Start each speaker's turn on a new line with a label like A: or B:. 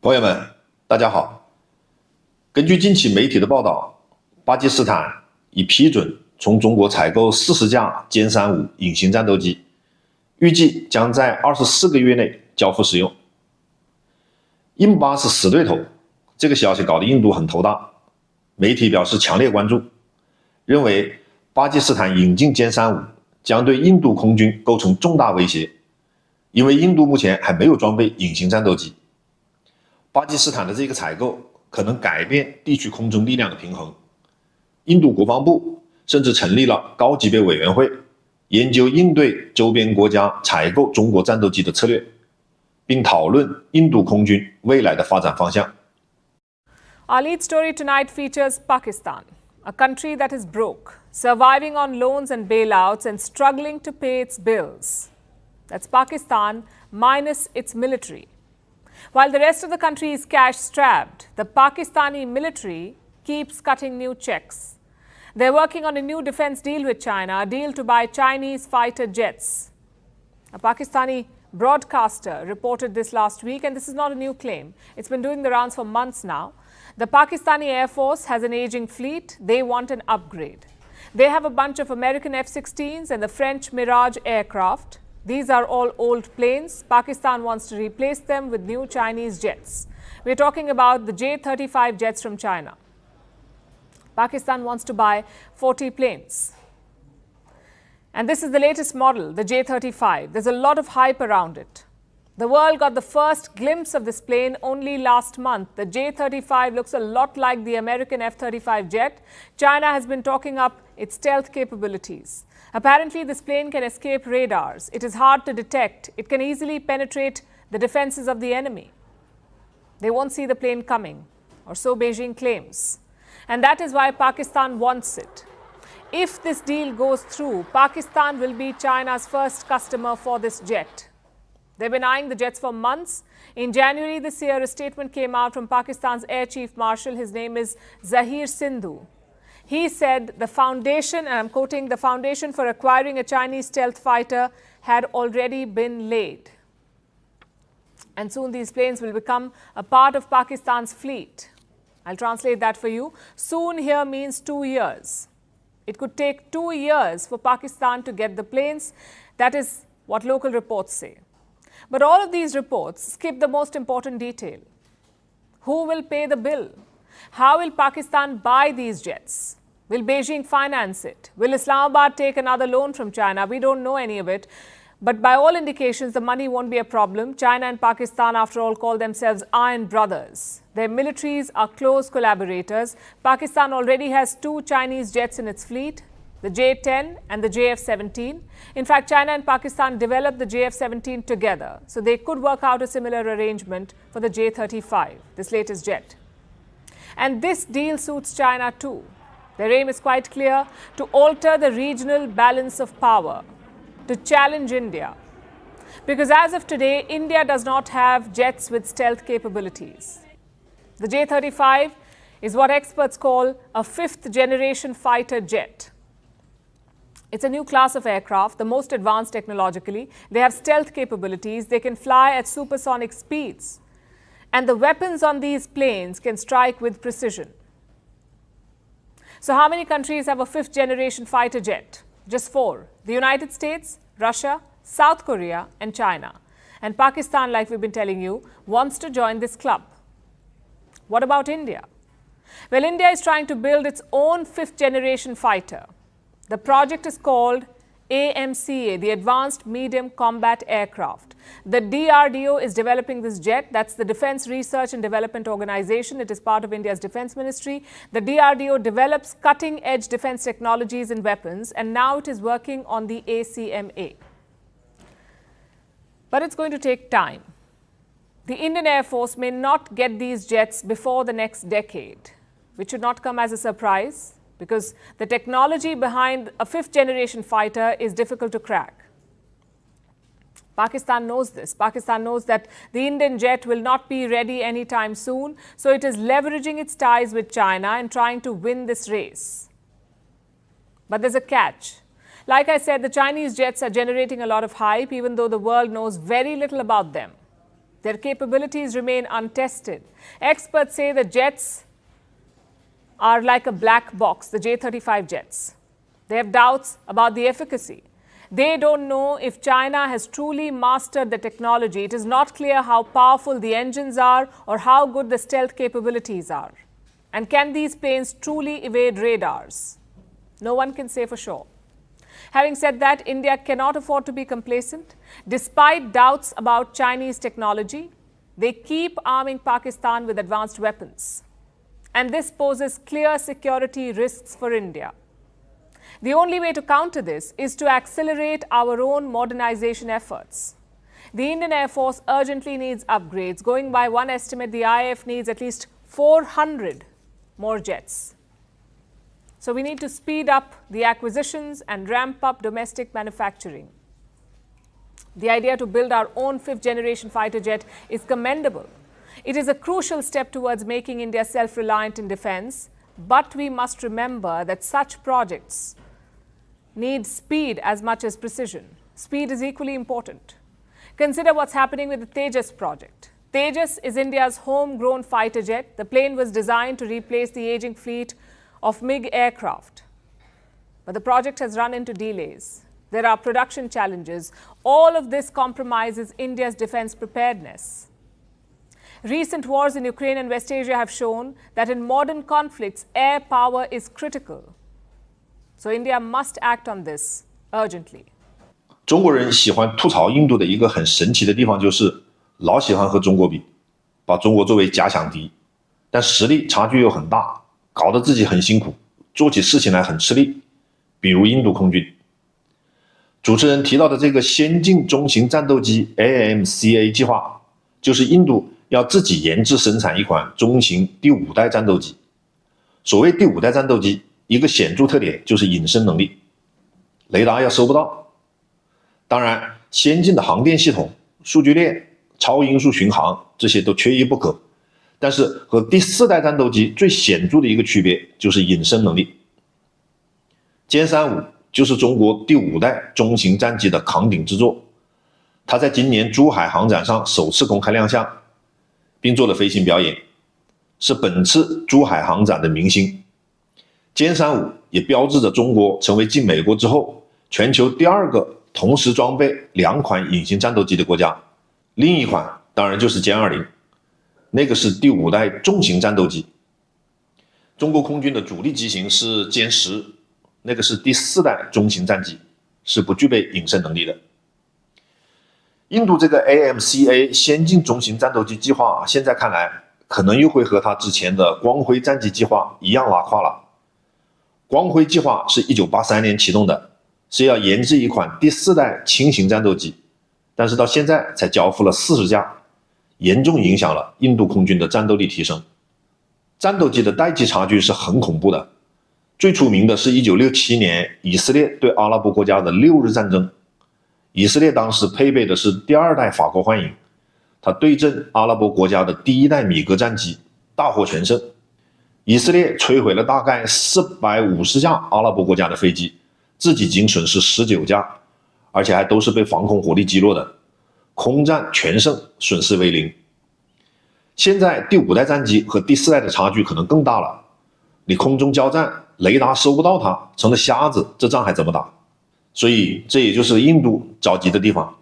A: 朋友们，大家好。根据近期媒体的报道，巴基斯坦已批准从中国采购40架歼35隐形战斗机，预计将在24个月内交付使用。印巴是死对头，这个消息搞得印度很头大，媒体表示强烈关注，认为巴基斯坦引进歼35将对印度空军构成重大威胁，因为印度目前还没有装备隐形战斗机。巴基斯坦的这个采购可能改变地区空中力量的平衡。印度国防部甚至成立了高级别委员会，研究应对周边国家采购中国战斗机的策略，并讨论印度空军未来的发展方向。
B: Our lead story tonight features Pakistan, a country that is broke, surviving on loans and bailouts and struggling to pay its bills. That's Pakistan minus its military. While the rest of the country is cash-strapped, the Pakistani military keeps cutting new checks. They're working on a new defense deal with China, a deal to buy Chinese fighter jets. A Pakistani broadcaster reported this last week, and this is not a new claim. It's been doing the rounds for months now. The Pakistani Air Force has an aging fleet. They want an upgrade. They have a bunch of American F-16s and the French Mirage aircraft. These are all old planes. Pakistan wants to replace them with new Chinese jets. We're talking about the J-35 jets from China. Pakistan wants to buy 40 planes. And this is the latest model, the J-35. There's a lot of hype around it. The world got the first glimpse of this plane only last month. The J-35 looks a lot like the American F-35 jet. China has been talking up its stealth capabilities. Apparently, this plane can escape radars. It is hard to detect. It can easily penetrate the defenses of the enemy. They won't see the plane coming, or so Beijing claims. And that is why Pakistan wants it. If this deal goes through, Pakistan will be China's first customer for this jet. They've been eyeing the jets for months. In January this year, a statement came out from Pakistan's Air Chief Marshal. His name is Zahir Sindhu. He said the foundation, and I'm quoting, the foundation for acquiring a Chinese stealth fighter had already been laid. And soon these planes will become a part of Pakistan's fleet. I'll translate that for you. Soon here means 2 years. It could take 2 years for Pakistan to get the planes. That is what local reports say. But all of these reports skip the most important detail. Who will pay the bill? How will Pakistan buy these jets? Will Beijing finance it? Will Islamabad take another loan from China? We don't know any of it. But by all indications, the money won't be a problem. China and Pakistan, after all, call themselves iron brothers. Their militaries are close collaborators. Pakistan already has 2 Chinese jets in its fleet, the J-10 and the JF-17. In fact, China and Pakistan developed the JF-17 together, so they could work out a similar arrangement for the J-35, this latest jet. And this deal suits China too. Their aim is quite clear: to alter the regional balance of power, to challenge India. Because as of today, India does not have jets with stealth capabilities. The J-35 is what experts call a 5th generation fighter jet. It's a new class of aircraft, the most advanced technologically. They have stealth capabilities. They can fly at supersonic speeds. And the weapons on these planes can strike with precision. So how many countries have a 5th generation fighter jet? Just 4. The United States, Russia, South Korea, and China. And Pakistan, like we've been telling you, wants to join this club. What about India? Well, India is trying to build its own 5th generation fighter. The project is called AMCA, the Advanced Medium Combat Aircraft. The DRDO is developing this jet. That's the Defense Research and Development Organization. It is part of India's Defense Ministry. The DRDO develops cutting-edge defense technologies and weapons, and now it is working on the ACMA. But it's going to take time. The Indian Air Force may not get these jets before the next decade, which should not come as a surprise, because the technology behind a 5th generation fighter is difficult to crack. Pakistan knows this. Pakistan knows that the Indian jet will not be ready anytime soon, so it is leveraging its ties with China and trying to win this race. But there's a catch. Like I said, the Chinese jets are generating a lot of hype, even though the world knows very little about them. Their capabilities remain untested. Experts say the jets are like a black box, the J-35 jets. They have doubts about the efficacy. They don't know if China has truly mastered the technology. It is not clear how powerful the engines are or how good the stealth capabilities are. And can these planes truly evade radars? No one can say for sure. Having said that, India cannot afford to be complacent. Despite doubts about Chinese technology, they keep arming Pakistan with advanced weapons. And this poses clear security risks for India. The only way to counter this is to accelerate our own modernization efforts. The Indian Air Force urgently needs upgrades. Going by one estimate, the IAF needs at least 400 more jets. So we need to speed up the acquisitions and ramp up domestic manufacturing. The idea to build our own fifth-generation fighter jet is commendable. It is a crucial step towards making India self-reliant in defense, but we must remember that such projects need speed as much as precision. Speed is equally important. Consider what's happening with the Tejas project. Tejas is India's homegrown fighter jet. The plane was designed to replace the aging fleet of MiG aircraft. But the project has run into delays. There are production challenges. All of this compromises India's defense preparedness. Recent wars in Ukraine and West Asia have shown that in modern conflicts, air power is critical. So India must act on this urgently.
A: 中国人喜欢吐槽印度的一个很神奇的地方，就是老喜欢和中国比，把中国作为假想敌，但实力差距又很大，搞得自己很辛苦，做起事情来很吃力。比如印度空军。主持人提到的这个先进中型战斗机 AMCA 计划，就是印度要自己研制生产一款中型第5代战斗机。所谓第5代战斗机，一个显著特点就是隐身能力，雷达要收不到。当然，先进的航电系统、数据链、超音速巡航这些都缺一不可。但是和第4代战斗机最显著的一个区别就是隐身能力。歼35就是中国第5代中型战机的扛鼎之作，它在今年珠海航展上首次公开亮相，并做了飞行表演，是本次珠海航展的明星。歼35也标志着中国成为继美国之后全球第2个同时装备2款隐形战斗机的国家，另一款当然就是歼20，那个是第5代重型战斗机。中国空军的主力机型是歼10，那个是第4代中型战机，是不具备隐身能力的。印度这个 AMCA 先进中型战斗机计划，现在看来可能又会和它之前的光辉战机计划一样拉胯了。光辉计划是1983年启动的，是要研制一款第4代轻型战斗机，但是到现在才交付了40架，严重影响了印度空军的战斗力提升。战斗机的代际差距是很恐怖的，最出名的是1967年以色列对阿拉伯国家的6日战争。以色列当时配备的是第2代法国幻影，它对阵阿拉伯国家的第1代米格战机，大获全胜。以色列摧毁了大概450架阿拉伯国家的飞机，自己仅损失19架，而且还都是被防空火力击落的，空战全胜，损失为0。现在第5代战机和第4代的差距可能更大了，你空中交战，雷达收不到它，成了瞎子，这仗还怎么打？所以这也就是印度着急的地方。